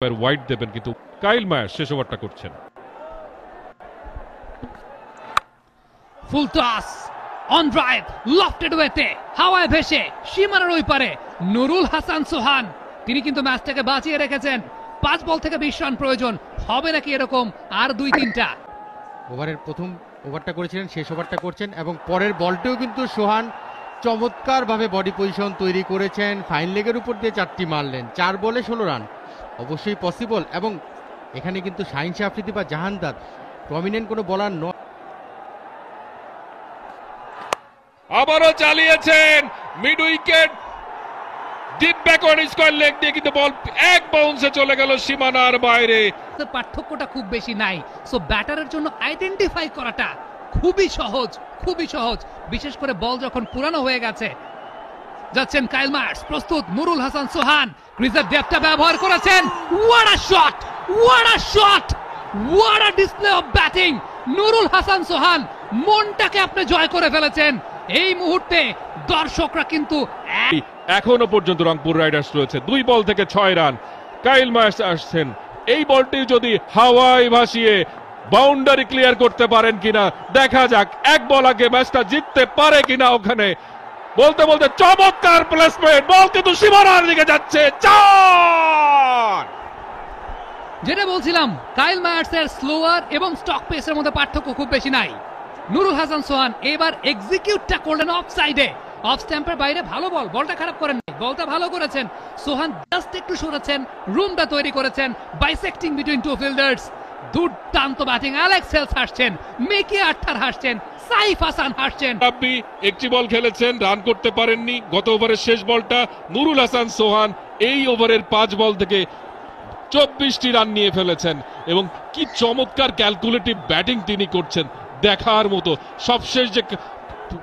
Wide দেবেন, কিন্তু কাইল মায়ার শেষ ওভারটা করছেন। Full toss on drive lofted ওয়েতে হাওয়ায় ভেসে সীমানার ওই পারে নুরুল হাসান সোহান তিনি কিন্তু ম্যাচটাকে বাঁচিয়ে রেখেছেন। 5 বল থেকে 20 রান প্রয়োজন, হবে নাকি এরকম আর 2-3টা? ওভারের প্রথম ওভারটা করেছিলেন, শেষ ওভারটা করছেন এবং পরের বলটিও কিন্তু সোহান চমৎকারভাবে বডি পজিশন তৈরি করেছেন, ফাইন লেগের উপর দিয়ে 4টি মারলেন। 4 বলে 16 রান অবশ্যই পসিবল, এবং এখানে কিন্তু শাহিন শাহ আফ্রিদি বা জাহানদার প্রমিনেন্ট কোনো বোলার নয়। আবারও চালিয়েছেন mid wicket, deep backward square leg দিয়ে, কিন্তু বল এক বাউন্সে চলে গেল সীমানার বাইরে। পার্থক্যটা খুব বেশি নাই, সো ব্যাটারের জন্য আইডেন্টিফাই করাটা খুবই সহজ, খুবই সহজ, বিশেষ করে বল যখন পুরানো হয়ে গেছে। যাচ্ছেন কাইল মায়ার্স, প্রস্তুত নুরুল হাসান সোহান, ক্রিজের ডেপথটা ব্যবহার করেছেন। What a shot, what a shot, what a display of batting! Nurul Hasan Sohan, মনটাকে আপনি জয় করে ফেলেছেন। এই মুহূর্তে দর্শকরা কিন্তু এখনো পর্যন্ত রংপুর রাইডার্স রয়েছে 2 বল থেকে 6 রান। কাইল মায়ার্স আসছেন, এই বলটি যদি হাওয়ায় ভাসিয়ে বাউন্ডারি ক্লিয়ার করতে পারেন কিনা দেখা যাক। 1 বল আগে ম্যাচটা জিততে পারে কিনা ওখানে। বলতে বলতে চমৎকার প্লেসমেন্ট, বল কিন্তু সীমানার দিকে যাচ্ছে। 4! যেটা বলছিলাম, কাইল মায়ার্সের স্লোয়ার এবং স্টক পেসের মধ্যে পার্থক্য খুব বেশি নাই। নুরুল হাসান সোহান এবার এক্সিকিউটটা করলেন অফ সাইডে, অফ স্ট্যাম্পের বাইরে। ভালো বল, বলটা খারাপ করেন, বলটা ভালো করেছেন। সোহান জাস্ট একটু সরেছেন, রুমটা তৈরি করেছেন, বাইসেক্টিং বিটুইন 2 ফিল্ডার্স। দুর্দান্ত ব্যাটিং। অ্যালেক্স হেলস হাসছেন, মেকি আর্থার হাসছেন, সাইফ হাসান হাসছেন। রাব্বি একটি বল খেলেছেন, রান করতে পারেননি। গত ওভারের শেষ বলটা নুরুল হাসান সোহান এই ওভারের 5 বল থেকে 24টি রান নিয়ে ফেলেছেন, এবং কি চমৎকার ক্যালকুলেটিভ ব্যাটিং তিনি করছেন, দেখার মতো। সবশেষ যে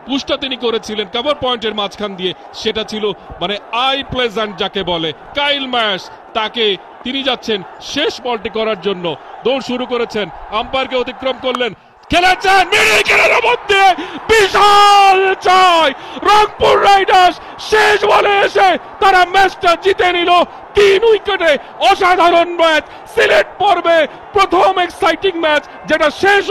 পুশটা তিনি করেছিলেন কভার পয়েন্টের মাঝখান দিয়ে, সেটা ছিল মানে আই প্লেজেন্ট যাকে বলে। কাইল মায়ার্স তাকে, তিনি যাচ্ছেন শেষ বলটি করার জন্য, দৌড় শুরু করেছেন, আম্পায়ারকে অতিক্রম করলেন, খেলেছেন মিড উইকেটের মধ্যে। বিশাল জয় রংপুর রাইডার্স, শেষ বলে এসে তারা ম্যাচটা জিতে নিল 3 উইকেটে। অসাধারণ ম্যাচ, সিলেট পর্বে প্রথম এক্সাইটিং ম্যাচ যেটা শেষ